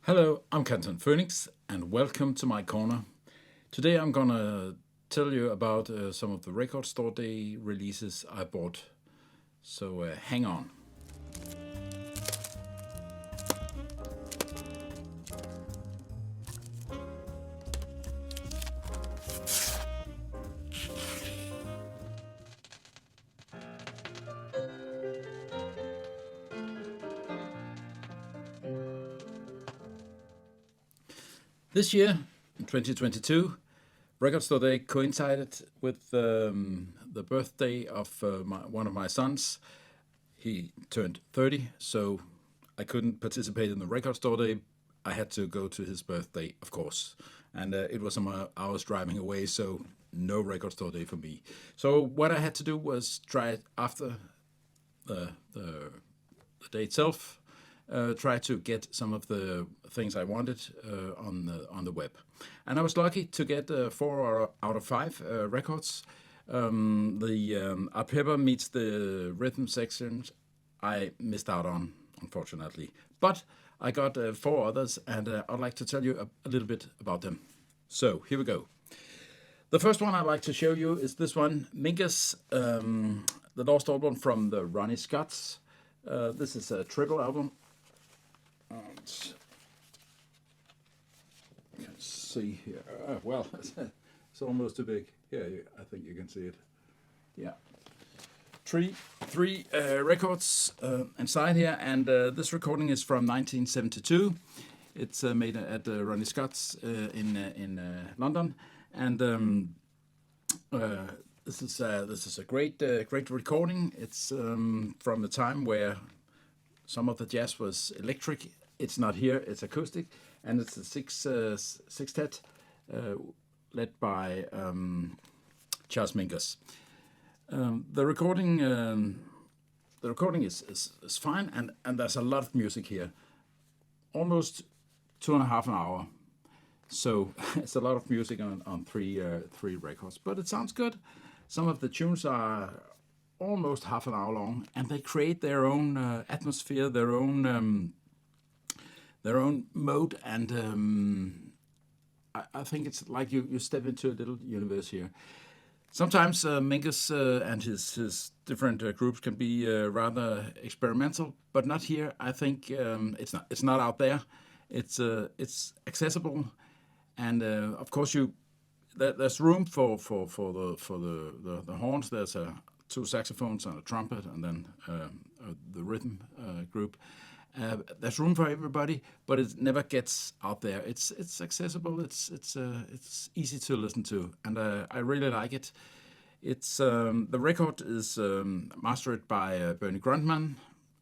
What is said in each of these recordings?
Hello, I'm Canton Phoenix, and welcome to my corner. Today I'm gonna tell you about some of the Record Store Day releases I bought. So hang on. This year, in 2022, Record Store Day coincided with the birthday of one of my sons. He turned 30, so I couldn't participate in the Record Store Day. I had to go to his birthday, of course. And it was some hours driving away, so no Record Store Day for me. So what I had to do was try it after the day itself, try to get some of the things I wanted on the web, and I was lucky to get 4 out of 5 records. The Arpeggia meets the rhythm sections I missed out on, unfortunately, but I got 4 others, and I'd like to tell you a little bit about them. So here we go. The first one I'd like to show you is this one, Mingus, the Lost album from the Ronnie Scotts. This is a triple album. You can see here. Well, it's almost too big. Here, I think you can see it. Yeah. Three records inside here, and this recording is from 1972. It's made at Ronnie Scott's in London, and this is a great recording. It's from the time where some of the jazz was electric. It's not here, it's acoustic, and it's a sextet led by Charles Mingus. The recording is fine, and there's a lot of music here. Almost 2.5 hours. So it's a lot of music on three records, but it sounds good. Some of the tunes are almost half an hour long, and they create their own atmosphere, their own mode, and I think it's like you step into a little universe here. Sometimes Mingus and his different groups can be rather experimental, but not here. I think it's not out there. It's accessible, and of course there's room for the horns. There's 2 saxophones and a trumpet, and then the rhythm group. There's room for everybody, but it never gets out there. It's accessible. It's easy to listen to, and I really like it. It's the record is mastered by Bernie Grundman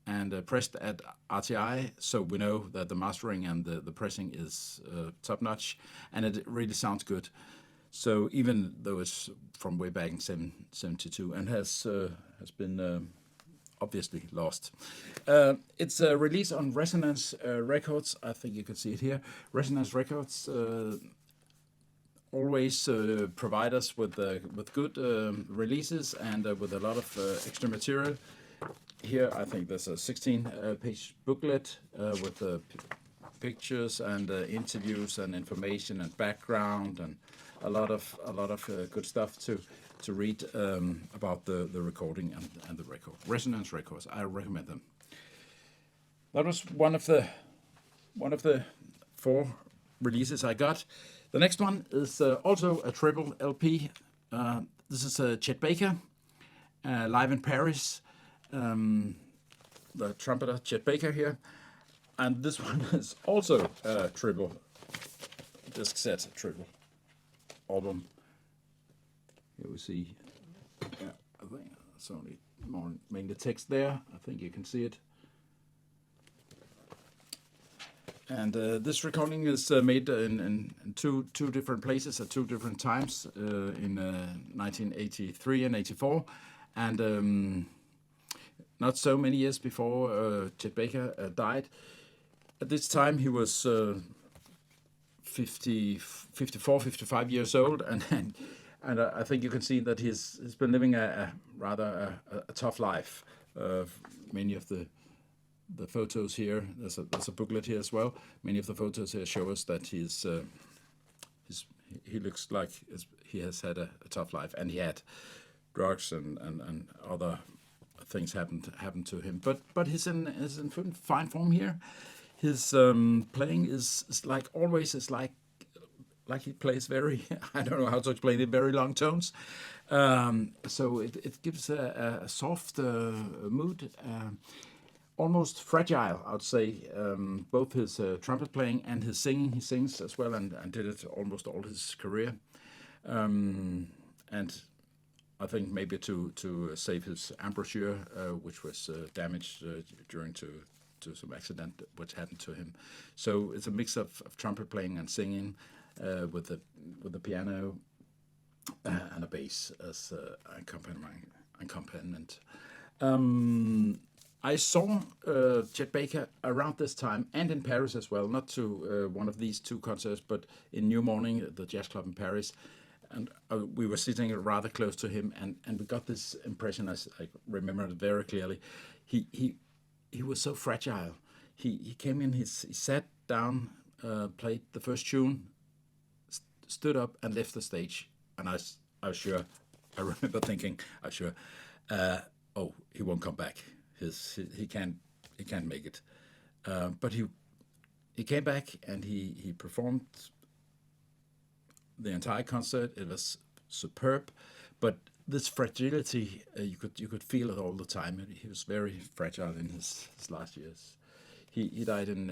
and pressed at RTI, so we know that the mastering and the pressing is top notch, and it really sounds good. So even though it's from way back in 1972 and has been obviously lost, it's a release on Resonance Records. I think you can see it here. Resonance Records always provide us with good releases and with a lot of extra material. Here I think there's a 16-page booklet with pictures and interviews and information and background and a lot of good stuff to read about the recording and the record. Resonance Records, I recommend them. That was one of the 4 releases I got. The next one is also a triple LP. This is Chet Baker, live in Paris. The trumpeter Chet Baker here, and this one is also a triple disc set, triple album. Here we see, yeah, I think it's only mainly text there. I think you can see it. And this recording is made in two different places at 2 different times in 1983 and 84, and not so many years before Chet Baker died. At this time he was 54, 55 years old, and I think you can see that he's been living a rather tough life. Many of the the photos here. There's a booklet here as well. Many of the photos here show us that he looks like he has had a tough life, and he had drugs and other things happened to him. But he's in fine form here. His playing is like always. It's like he plays very, I don't know how to explain it, very long tones. So it gives a soft mood, almost fragile, I would say. Both his trumpet playing and his singing. He sings as well and did it almost all his career. And I think maybe to save his embouchure, which was damaged during to some accident which happened to him. So it's a mix of trumpet playing and singing with the piano and a bass as accompaniment. I saw Chet Baker around this time and in Paris as well, not to one of these two concerts, but in New Morning, the jazz club in Paris. And we were sitting rather close to him, and we got this impression, as I remember it very clearly. He was so fragile. He came in, he sat down, played the first tune, stood up and left the stage. And I was sure, I remember thinking, oh, he won't come back. He can't make it. But he came back and he performed the entire concert. It was superb, but this fragility you could feel it all the time. He was very fragile in his last years. He died in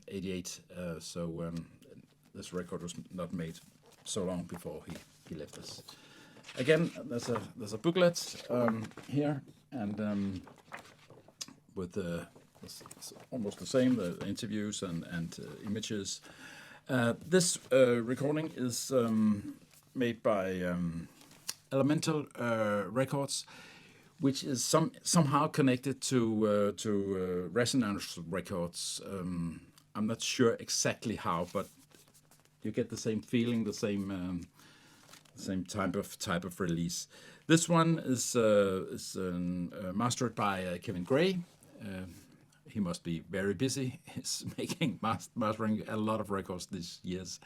'88, so this record was not made so long before he left us. Again, there's a booklet here, and with it's almost the same, the interviews and images. This recording is made by Elemental Records, which is somehow connected to Resonance Records. I'm not sure exactly how, but you get the same feeling, the same type of release. This one is mastered by Kevin Gray. He must be very busy. He's mastering a lot of records these years.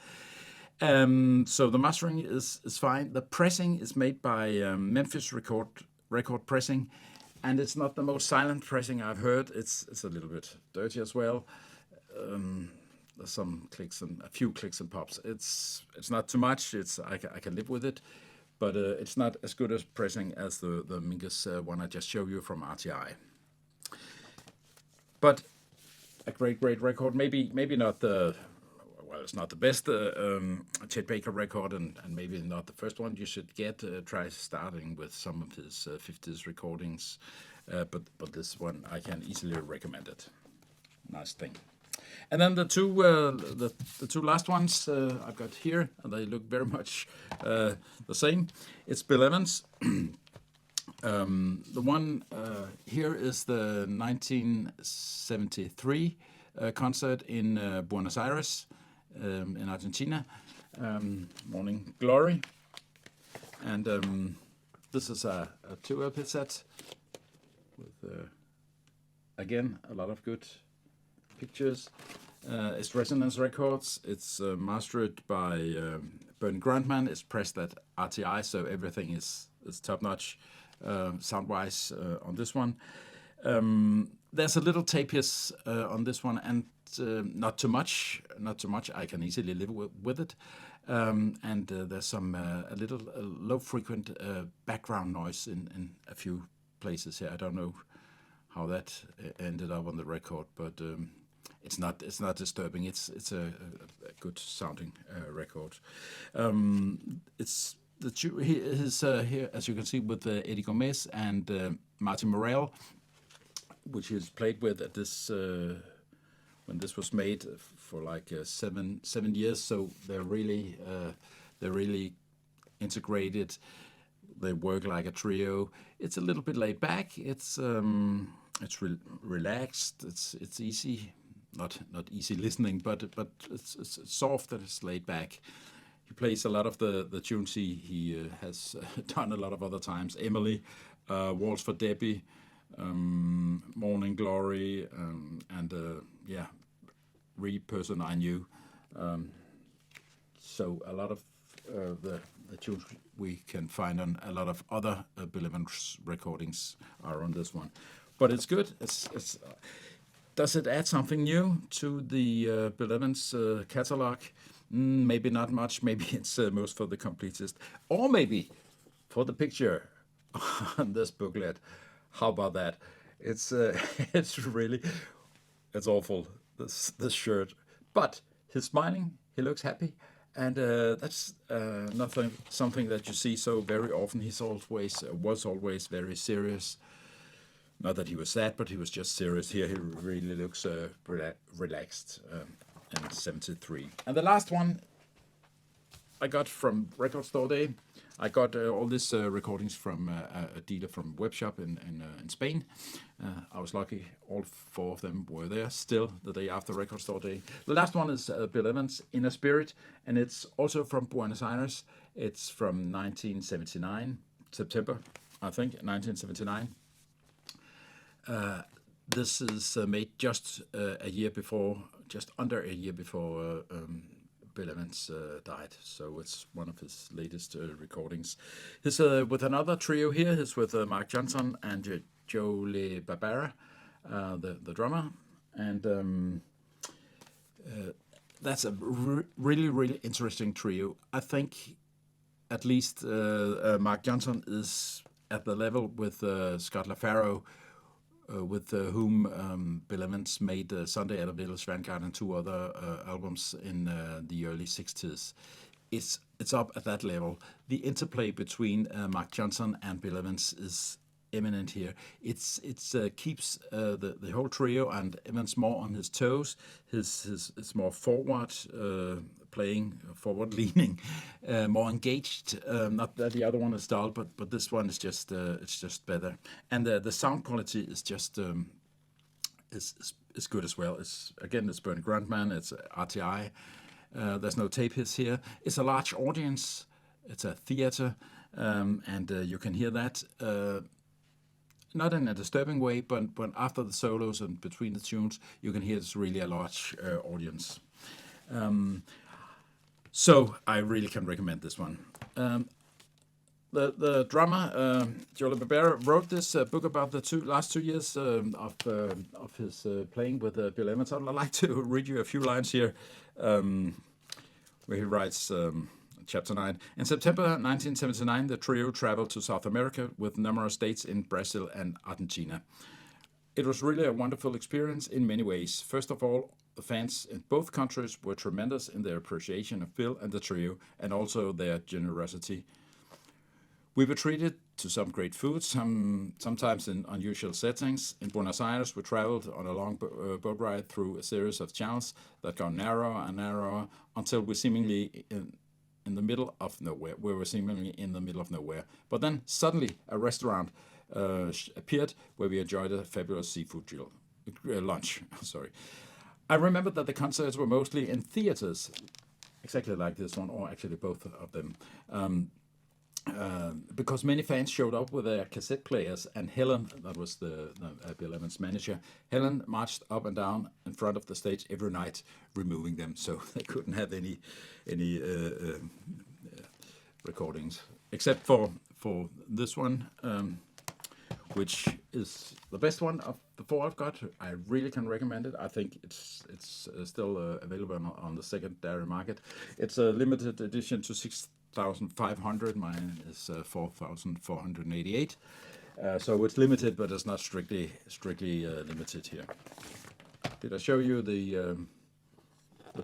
So the mastering is fine. The pressing is made by Memphis Record Pressing, and it's not the most silent pressing I've heard. It's a little bit dirty as well. There's some clicks and a few clicks and pops. It's not too much. I can live with it, but it's not as good as pressing as the Mingus one I just showed you from RTI. But a great record. Maybe not it's not the best Chet Baker record, and maybe not the first one you should get. Try starting with some of his 50s recordings, but this one I can easily recommend it. Nice thing. And then the two last ones I've got here, and they look very much the same. It's Bill Evans. The one here is the 1973 concert in Buenos Aires, in Argentina, Morning Glory. And this is a 2 LP set with, again, a lot of good pictures. It's Resonance Records. It's mastered by Bernie Grundman. It's pressed at RTI, so everything is top-notch sound-wise on this one. There's a little tapias on this one, and not too much. I can easily live with it. And there's some a little low-frequent background noise in a few places here. I don't know how that ended up on the record, but it's not disturbing. It's a good sounding record. It's his here, as you can see, with Eddie Gomez and Martin Morell, which he's played with at this when this was made for like 7 years. So they're really integrated. They work like a trio. It's a little bit laid back. It's relaxed. It's easy, not easy listening, but it's soft and it's laid back. He plays a lot of the tunes he has done a lot of other times. Emily, Waltz for Debbie, Morning Glory, and yeah, Re Person I Knew. So a lot of the tunes we can find on a lot of other Bill Evans recordings are on this one. But it's good. Does it add something new to the Bill Evans catalog? Maybe not much. Maybe it's most for the completist. Or maybe for the picture on this booklet. How about that? It's it's really it's awful, this shirt. But he's smiling. He looks happy, and that's nothing something that you see so very often. He's always was always very serious. Not that he was sad, but he was just serious. Here he really looks relaxed. And 73. And the last one I got from Record Store Day. I got all these recordings from a dealer from Webshop in Spain. I was lucky; all 4 of them were there still the day after Record Store Day. The last one is Bill Evans' Inner Spirit, and it's also from Buenos Aires. It's from 1979, September, I think, 1979. This is made just a year before, just under a year before Bill Evans died. So it's one of his latest recordings. He's with another trio here. He's with Mark Johnson and Joe Le Barbera, the drummer. And that's a really, really interesting trio. I think at least Mark Johnson is at the level with Scott LaFaro, with whom Bill Evans made Sunday at a Village Vanguard and 2 other albums in the early 60s. It's up at that level. The interplay between Mark Johnson and Bill Evans is eminent here. It's keeps the whole trio and Evans more on his toes. His more forward playing, forward leaning, more engaged. Not that the other one is dull, but this one is just it's just better. And the sound quality is just is good as well. It's Bernie Grundman. It's RTI. There's no tape hits here. It's a large audience. It's a theater, and you can hear that. Not in a disturbing way, but after the solos and between the tunes, you can hear it's really a large audience. So I really can recommend this one. The drummer, Joe Le Barbera, wrote this book about the last 2 years of his playing with Bill Evans. I'd like to read you a few lines here, where he writes, Chapter 9. In September 1979, the trio traveled to South America with numerous dates in Brazil and Argentina. It was really a wonderful experience in many ways. First of all, the fans in both countries were tremendous in their appreciation of Bill and the trio, and also their generosity. We were treated to some great food, sometimes in unusual settings. In Buenos Aires, we traveled on a long boat ride through a series of channels that got narrower and narrower until we seemingly in the middle of nowhere. We were seemingly in the middle of nowhere. But then suddenly a restaurant appeared where we enjoyed a fabulous seafood lunch. Sorry. I remember that the concerts were mostly in theaters, exactly like this one, or actually both of them. Because many fans showed up with their cassette players, and Helen, that was the Bill Evans' manager, Helen marched up and down in front of the stage every night, removing them, so they couldn't have any recordings, except for this one, which is the best one of the 4 I've got. I really can recommend it. I think it's still available on the secondary market. It's a limited edition to 6,500. Mine is 4,488. So it's limited, but it's not strictly limited here. Did I show you the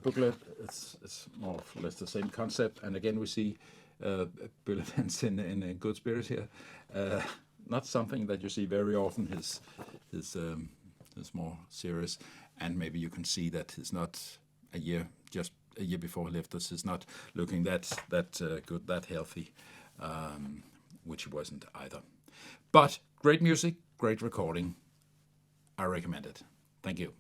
booklet? It's more or less the same concept. And again, we see Bill Evans in good spirits here. Not something that you see very often. His more serious, and maybe you can see that it's not just a year before he left us. He's not looking that good, that healthy, which he wasn't either. But great music, great recording. I recommend it. Thank you.